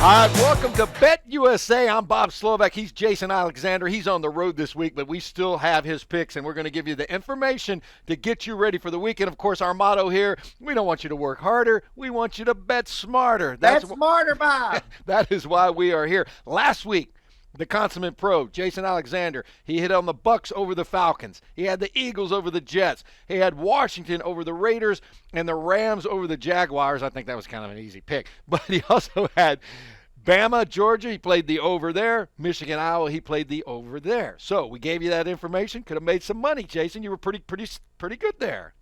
All right, welcome to Bet USA. I'm Bob Slovak. He's Jason Alexander. He's on the road this week, but we still have his picks, and we're going to give you the information to get you ready for the weekend. Of course, our motto here, we don't want you to work harder. We want you to bet smarter. Bet smarter, Bob. That is why we are here. Last week, the consummate pro, Jason Alexander, he hit on the Bucks over the Falcons. He had the Eagles over the Jets. He had Washington over the Raiders and the Rams over the Jaguars. I think that was kind of an easy pick. But he also had Bama, Georgia, he played the over there. Michigan, Iowa, he played the over there. So we gave you that information. Could have made some money, Jason. You were pretty good there.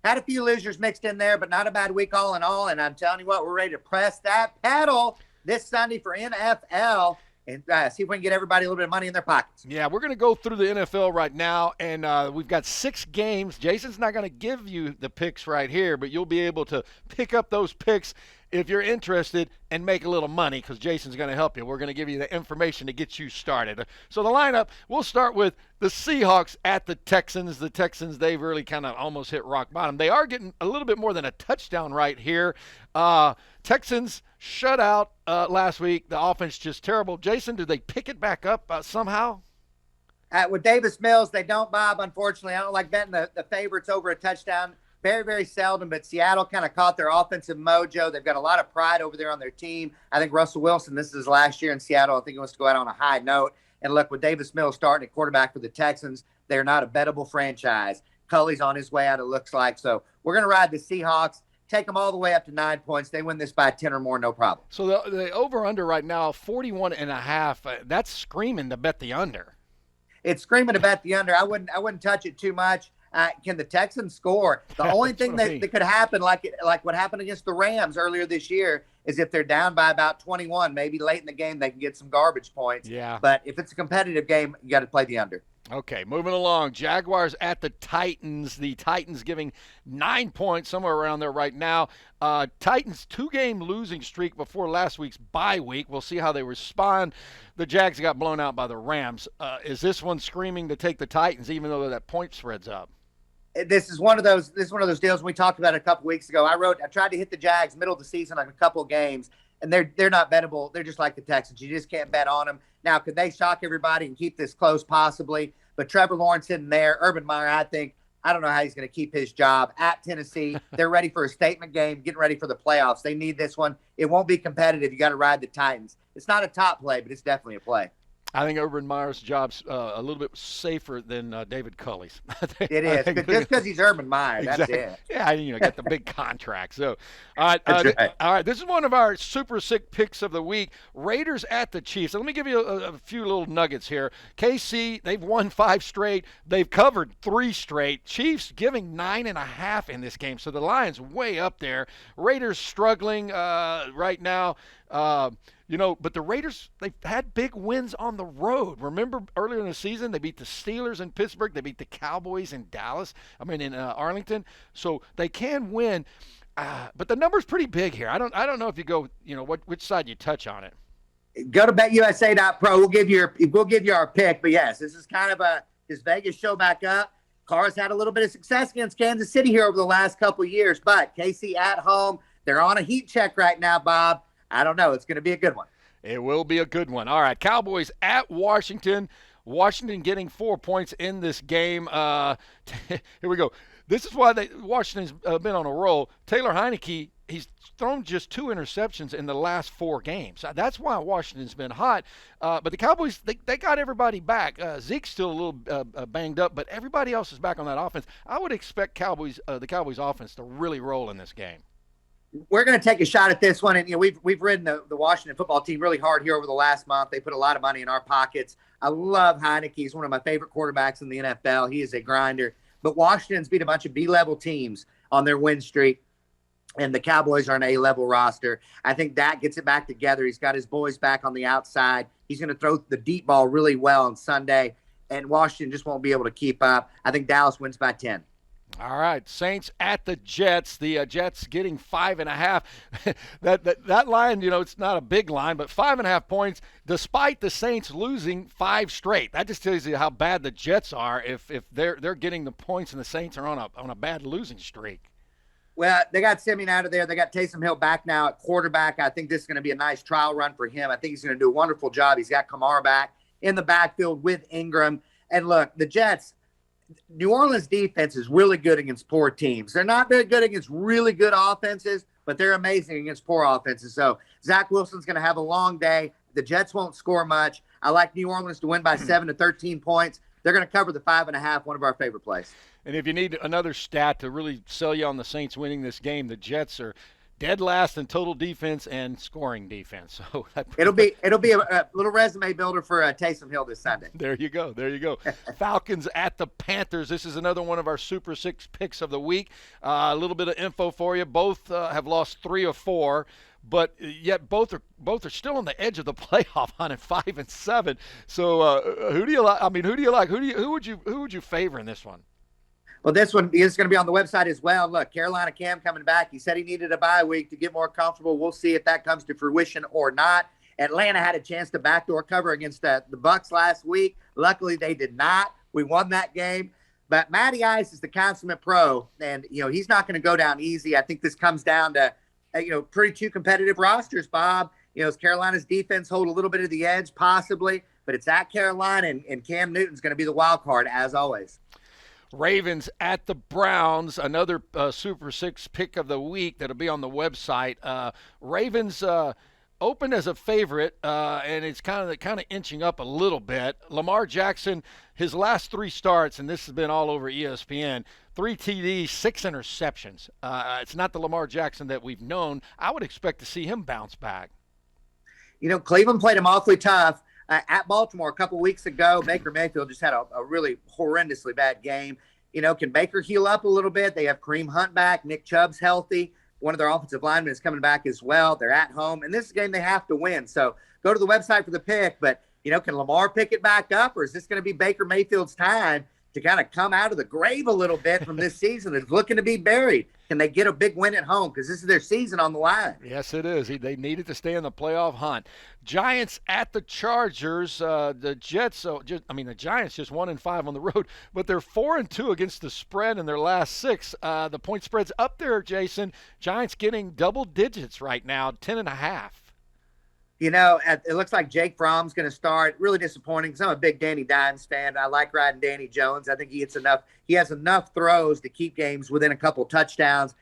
Had a few losers mixed in there, but not a bad week all in all. And I'm telling you what, we're ready to press that pedal this Sunday for NFL and see if we can get everybody a little bit of money in their pockets. Yeah, we're going to go through the NFL right now, and we've got 6 games. Jason's not going to give you the picks right here, but you'll be able to pick up those picks if you're interested and make a little money, because Jason's going to help you. We're going to give you the information to get you started. So the lineup, we'll start with the Seahawks at the Texans. The Texans, they've really kind of almost hit rock bottom. They are getting a little bit more than a touchdown right here. Texans shut out last week. The offense just terrible. Jason, do they pick it back up somehow? With Davis Mills, they don't, Bob, unfortunately. I don't like betting the favorites over a touchdown. Very, very seldom, but Seattle kind of caught their offensive mojo. They've got a lot of pride over there on their team. I think Russell Wilson, this is his last year in Seattle. I think he wants to go out on a high note. And look, with Davis Mills starting at quarterback for the Texans, they're not a bettable franchise. Culley's on his way out, it looks like. So we're going to ride the Seahawks, take them all the way up to 9 points. They win this by 10 or more, no problem. So the over-under right now, 41.5. That's screaming to bet the under. It's screaming to bet the under. I wouldn't touch it too much. Can the Texans score? The only thing that could happen, like what happened against the Rams earlier this year, is if they're down by about 21, maybe late in the game they can get some garbage points. Yeah. But if it's a competitive game, you got to play the under. Okay, moving along. Jaguars at the Titans. The Titans giving 9 points, somewhere around there right now. Titans 2-game losing streak before last week's bye week. We'll see how they respond. The Jags got blown out by the Rams. Is this one screaming to take the Titans, even though that point spread's up? This is one of those deals we talked about a couple weeks ago. I tried to hit the Jags middle of the season on a couple of games, and they're not bettable. They're just like the Texans. You just can't bet on them. Now, could they shock everybody and keep this close? Possibly. But Trevor Lawrence in there. Urban Meyer, I don't know how he's going to keep his job at Tennessee. They're ready for a statement game, getting ready for the playoffs. They need this one. It won't be competitive. You got to ride the Titans. It's not a top play, but it's definitely a play. I think Urban Meyer's job's a little bit safer than David Culley's. It is, just because he's Urban Meyer. That's it. Yeah, got the big contract. So, all right. This is one of our super sick picks of the week. Raiders at the Chiefs. So let me give you a few little nuggets here. KC, they've won 5 straight. They've covered 3 straight. Chiefs giving 9.5 in this game. So the line's way up there. Raiders struggling right now. But the Raiders, they've had big wins on the road. Remember earlier in the season, they beat the Steelers in Pittsburgh. They beat the Cowboys in Arlington. So they can win. But the number's pretty big here. I don't know if you go, which side you touch on it. Go to betusa.pro. We'll give you our pick. But yes, this is kind of does Vegas show back up? Carr's had a little bit of success against Kansas City here over the last couple of years. But KC at home, they're on a heat check right now, Bob. I don't know. It's going to be a good one. It will be a good one. All right, Cowboys at Washington. Washington getting 4 points in this game. Here we go. This is why Washington's been on a roll. Taylor Heineke, he's thrown just 2 interceptions in the last 4 games. That's why Washington's been hot. But the Cowboys, they got everybody back. Zeke's still a little banged up, but everybody else is back on that offense. I would expect the Cowboys offense to really roll in this game. We're going to take a shot at this one, and we've ridden the Washington football team really hard here over the last month. They put a lot of money in our pockets. I love Heineke. He's one of my favorite quarterbacks in the NFL. He is a grinder. But Washington's beat a bunch of B-level teams on their win streak, and the Cowboys are an A-level roster. I think Dak gets it back together. He's got his boys back on the outside. He's going to throw the deep ball really well on Sunday, and Washington just won't be able to keep up. I think Dallas wins by 10. All right, Saints at the Jets. The Jets getting 5.5. that line, it's not a big line, but 5.5 points, despite the Saints losing 5 straight. That just tells you how bad the Jets are if they're getting the points and the Saints are on a bad losing streak. Well, they got Simeon out of there. They got Taysom Hill back now at quarterback. I think this is going to be a nice trial run for him. I think he's going to do a wonderful job. He's got Kamara back in the backfield with Ingram. And look, the Jets, New Orleans defense is really good against poor teams. They're not very good against really good offenses, but they're amazing against poor offenses. So Zach Wilson's going to have a long day. The Jets won't score much. I like New Orleans to win by 7 to 13 points. They're going to cover the 5.5, one of our favorite plays. And if you need another stat to really sell you on the Saints winning this game, the Jets are dead last in total defense and scoring defense. So it'll be a little resume builder for Taysom Hill this Sunday. There you go. Falcons at the Panthers. This is another one of our Super Six picks of the week. A little bit of info for you. Both have lost 3 or 4. But yet both are still on the edge of the playoff hunt at 5 and 7. So who do you like? I mean, who do you like? Who would you favor in this one? Well, this one is going to be on the website as well. Look, Carolina Cam coming back. He said he needed a bye week to get more comfortable. We'll see if that comes to fruition or not. Atlanta had a chance to backdoor cover against the Bucs last week. Luckily, they did not. We won that game. But Matty Ice is the consummate pro, and he's not going to go down easy. I think this comes down to pretty two competitive rosters, Bob. Is Carolina's defense hold a little bit of the edge? Possibly. But it's at Carolina, and Cam Newton's going to be the wild card, as always. Ravens at the Browns, another Super Six pick of the week that'll be on the website. Ravens opened as a favorite, and it's kind of inching up a little bit. Lamar Jackson, his last 3 starts, and this has been all over ESPN, 3 TDs, 6 interceptions. It's not the Lamar Jackson that we've known. I would expect to see him bounce back. Cleveland played him awfully tough. At Baltimore a couple weeks ago, Baker Mayfield just had a really horrendously bad game. Can Baker heal up a little bit? They have Kareem Hunt back. Nick Chubb's healthy. One of their offensive linemen is coming back as well. They're at home. And this is a game they have to win. So go to the website for the pick. But, can Lamar pick it back up? Or is this going to be Baker Mayfield's time to kind of come out of the grave a little bit from this season that's looking to be buried? Can they get a big win at home? Because this is their season on the line. Yes, it is. They needed to stay in the playoff hunt. Giants at the Chargers. The Giants just 1-5 on the road, but they're 4-2 against the spread in their last 6. The point spread's up there, Jason. Giants getting double digits right now, 10.5. It looks like Jake Fromm's going to start. Really disappointing because I'm a big Danny Dimes fan. I like riding Danny Jones. I think he has enough throws to keep games within a couple touchdowns.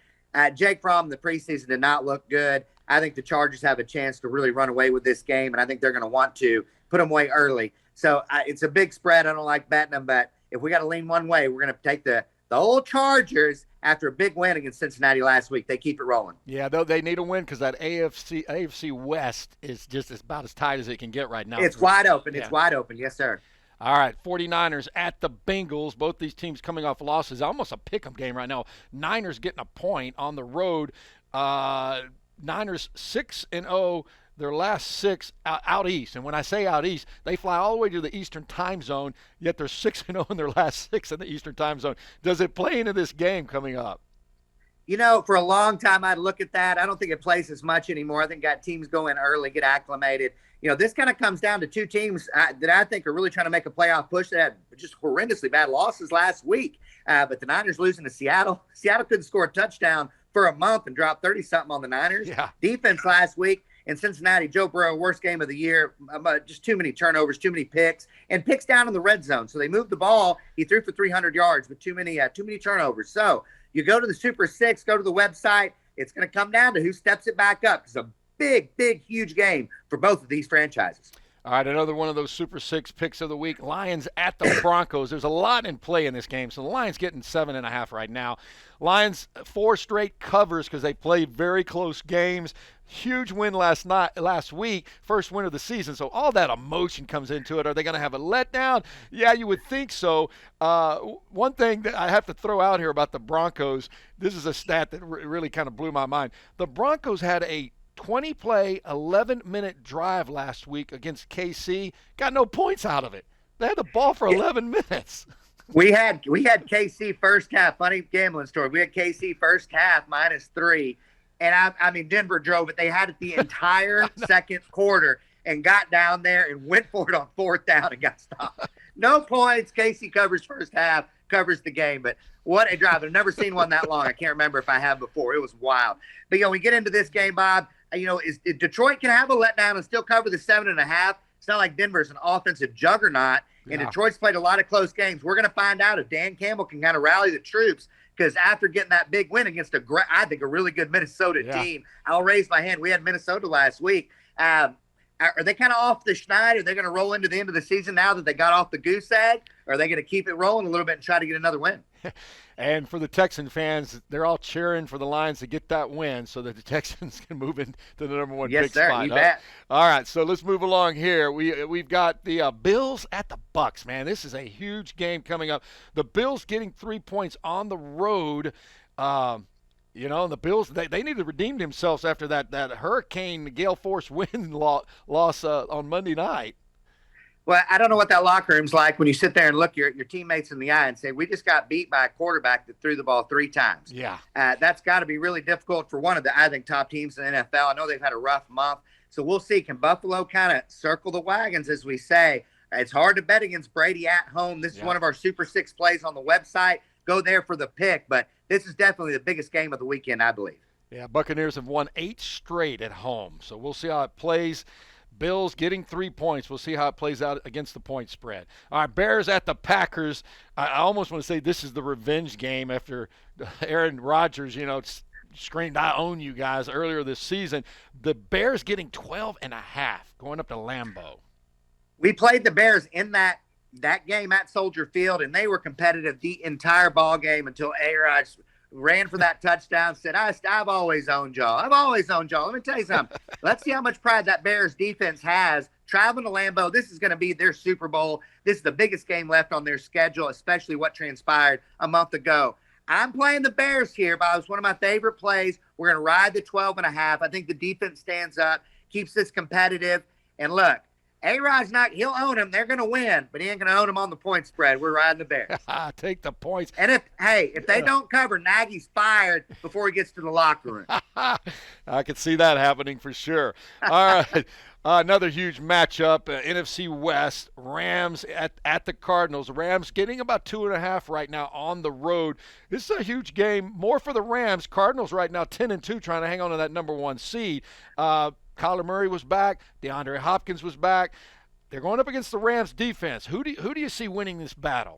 Jake Fromm in the preseason did not look good. I think the Chargers have a chance to really run away with this game, and I think they're going to want to put them away early. So it's a big spread. I don't like betting them, but if we got to lean one way, we're going to take the old Chargers after a big win against Cincinnati last week. They keep it rolling. Yeah, though they need a win because that AFC West is just about as tight as it can get right now. It's wide open. Yeah. It's wide open. Yes, sir. All right, 49ers at the Bengals. Both these teams coming off losses. Almost a pick'em game right now. Niners getting a point on the road. Niners 6-0. Their last 6 out east. And when I say out east, they fly all the way to the Eastern time zone, yet they're 6-0 in their last 6 in the Eastern time zone. Does it play into this game coming up? For a long time, I'd look at that. I don't think it plays as much anymore. I think got teams go in early, get acclimated. This kind of comes down to 2 teams that I think are really trying to make a playoff push that had just horrendously bad losses last week. But the Niners losing to Seattle. Seattle couldn't score a touchdown for a month and dropped 30-something on the Niners. Yeah. Defense last week. In Cincinnati, Joe Burrow, worst game of the year, just too many turnovers, too many picks, and picks down in the red zone. So they moved the ball. He threw for 300 yards, but too many turnovers. So you go to the Super Six, go to the website. It's going to come down to who steps it back up. It's a big, huge game for both of these franchises. All right, another one of those Super Six picks of the week. Lions at the Broncos. There's a lot in play in this game, so the Lions getting 7.5 right now. Lions 4 straight covers because they played very close games. Huge win last week, first win of the season. So all that emotion comes into it. Are they going to have a letdown? Yeah, you would think so. One thing that I have to throw out here about the Broncos, this is a stat that really kind of blew my mind. The Broncos had a 20-play, 11-minute drive last week against KC. Got no points out of it. They had the ball for 11 minutes. We had KC first half. Funny gambling story. We had KC first half -3. And I mean, Denver drove it. They had it the entire second quarter and got down there and went for it on 4th down and got stopped. No points. Casey covers first half, covers the game. But what a drive. I've never seen one that long. I can't remember if I have before. It was wild. But, we get into this game, Bob. Is Detroit can have a letdown and still cover the 7.5. It's not like Denver's an offensive juggernaut, and Detroit's played a lot of close games. We're going to find out if Dan Campbell can kind of rally the troops, because after getting that big win against I think a really good Minnesota team, I'll raise my hand. We had Minnesota last week. Are they kind of off the schneid? Are they going to roll into the end of the season now that they got off the goose egg? Or are they going to keep it rolling a little bit and try to get another win? And for the Texan fans, they're all cheering for the Lions to get that win so that the Texans can move into the number one big spot. Yes, sir. You bet. All right, so let's move along here. We've got the Bills at the Bucks, man. This is a huge game coming up. The Bills getting 3 points on the road. And the Bills, they need to redeem themselves after that hurricane gale force wind loss on Monday night. Well, I don't know what that locker room's like when you sit there and look your teammates in the eye and say, we just got beat by a quarterback that threw the ball 3 times. Yeah. That's got to be really difficult for one of the, I think, top teams in the NFL. I know they've had a rough month. So we'll see. Can Buffalo kind of circle the wagons, as we say? It's hard to bet against Brady at home. This is one of our Super 6 plays on the website. Go there for the pick. But this is definitely the biggest game of the weekend, I believe. Yeah, Buccaneers have won 8 straight at home. So we'll see how it plays. Bills getting 3 points. We'll see how it plays out against the point spread. All right, Bears at the Packers. I almost want to say this is the revenge game after Aaron Rodgers, screamed, "I own you guys," earlier this season. The Bears getting 12.5 going up to Lambeau. We played the Bears in that game at Soldier Field, and they were competitive the entire ball game until A-Rod ran for that touchdown, said, I've always owned y'all. I've always owned y'all. Let me tell you something. Let's see how much pride that Bears defense has. Traveling to Lambeau, this is going to be their Super Bowl. This is the biggest game left on their schedule, especially what transpired a month ago. I'm playing the Bears here, but it's one of my favorite plays. We're going to ride the 12.5. I think the defense stands up, keeps this competitive. And look, A-Rod's he'll own them. They're going to win, but he ain't going to own them on the point spread. We're riding the Bears. Take the points. And if they don't cover, Nagy's fired before he gets to the locker room. I could see that happening for sure. All right. Another huge matchup, NFC West, Rams at the Cardinals. Rams getting about 2.5 right now on the road. This is a huge game, more for the Rams. Cardinals right now 10-2, trying to hang on to that number 1 seed. Kyler Murray was back. DeAndre Hopkins was back. They're going up against the Rams defense. Who do you see winning this battle?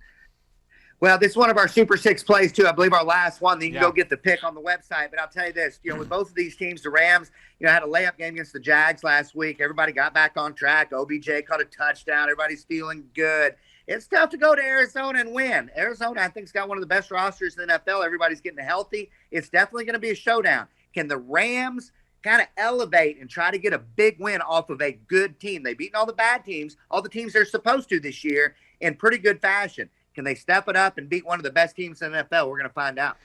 Well, this is one of our Super 6 plays, too. I believe our last one. You can go get the pick on the website. But I'll tell you this, with both of these teams, the Rams, had a layup game against the Jags last week. Everybody got back on track. OBJ caught a touchdown. Everybody's feeling good. It's tough to go to Arizona and win. Arizona, I think, has got one of the best rosters in the NFL. Everybody's getting healthy. It's definitely going to be a showdown. Can the Rams kind of elevate and try to get a big win off of a good team? They've beaten all the bad teams, all the teams they're supposed to this year, in pretty good fashion. Can they step it up and beat one of the best teams in the NFL? We're going to find out.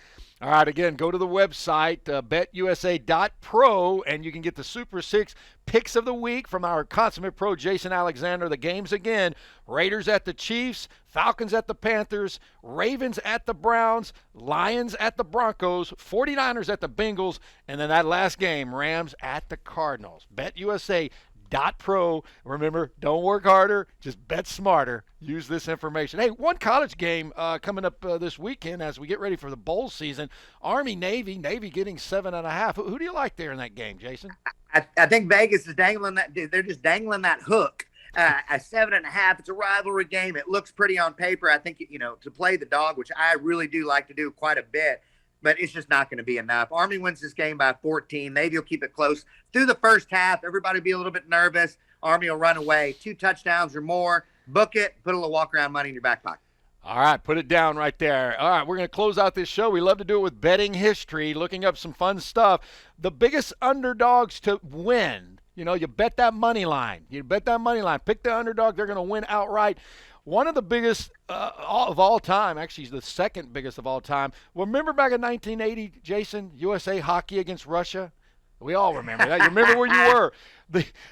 All right, again, go to the website, betusa.pro, and you can get the Super 6 picks of the week from our consummate pro, Jason Alexander. The games again, Raiders at the Chiefs, Falcons at the Panthers, Ravens at the Browns, Lions at the Broncos, 49ers at the Bengals, and then that last game, Rams at the Cardinals. BetUSA.pro. Remember, don't work harder, just bet smarter. Use this information. Hey, one college game coming up this weekend as we get ready for the bowl season. Army-Navy getting 7.5. Who do you like there in that game, Jason? I think Vegas is dangling that. They're just dangling that hook. At 7.5, it's a rivalry game. It looks pretty on paper. I think, to play the dog, which I really do like to do quite a bit, but it's just not going to be enough. Army wins this game by 14. Navy will keep it close through the first half. Everybody will be a little bit nervous. Army will run away. 2 touchdowns or more. Book it. Put a little walk-around money in your back pocket. All right, put it down right there. All right, we're going to close out this show. We love to do it with betting history, looking up some fun stuff. The biggest underdogs to win. You bet that money line. Pick the underdog. They're going to win outright. One of the biggest of all time, actually the second biggest of all time. Remember back in 1980, Jason, USA hockey against Russia? We all remember that. You remember where you were.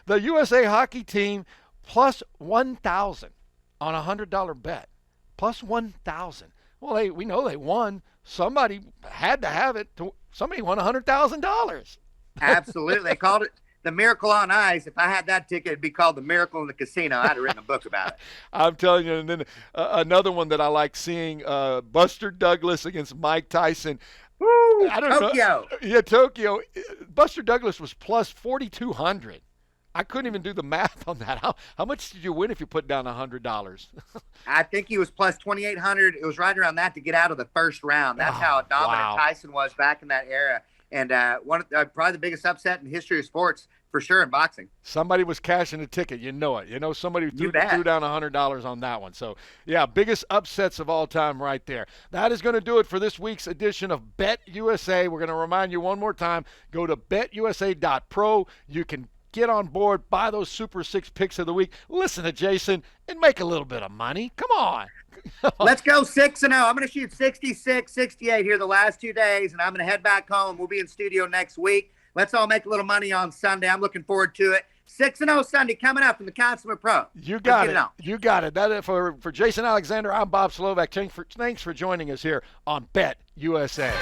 The USA hockey team plus 1,000 on a $100 bet. Plus 1,000. Well, we know they won. Somebody had to have it. Somebody won $100,000. Absolutely. the Miracle on Ice. If I had that ticket, it'd be called The Miracle in the Casino. I'd have written a book about it. I'm telling you. And then another one that I like seeing, Buster Douglas against Mike Tyson. Woo, I don't Tokyo. know. Yeah, Tokyo. Buster Douglas was plus 4,200. I couldn't even do the math on that. How much did you win if you put down $100? I think he was plus 2,800. It was right around that to get out of the first round. That's how dominant Tyson was back in that era. And probably the biggest upset in the history of sports, for sure, in boxing. Somebody was cashing a ticket. You know it. You know somebody threw down $100 on that one. So, yeah, biggest upsets of all time right there. That is going to do it for this week's edition of Bet USA. We're going to remind you one more time, go to betusa.pro. You can get on board, buy those Super 6 picks of the week, listen to Jason, and make a little bit of money. Come on. Let's go 6-0. I'm going to shoot 66, 68 here the last 2 days, and I'm going to head back home. We'll be in studio next week. Let's all make a little money on Sunday. I'm looking forward to it. 6-0 Sunday coming up from the Consummate Pro. You got it. You got it. That is for Jason Alexander. I'm Bob Slovak. Thanks for joining us here on Bet USA.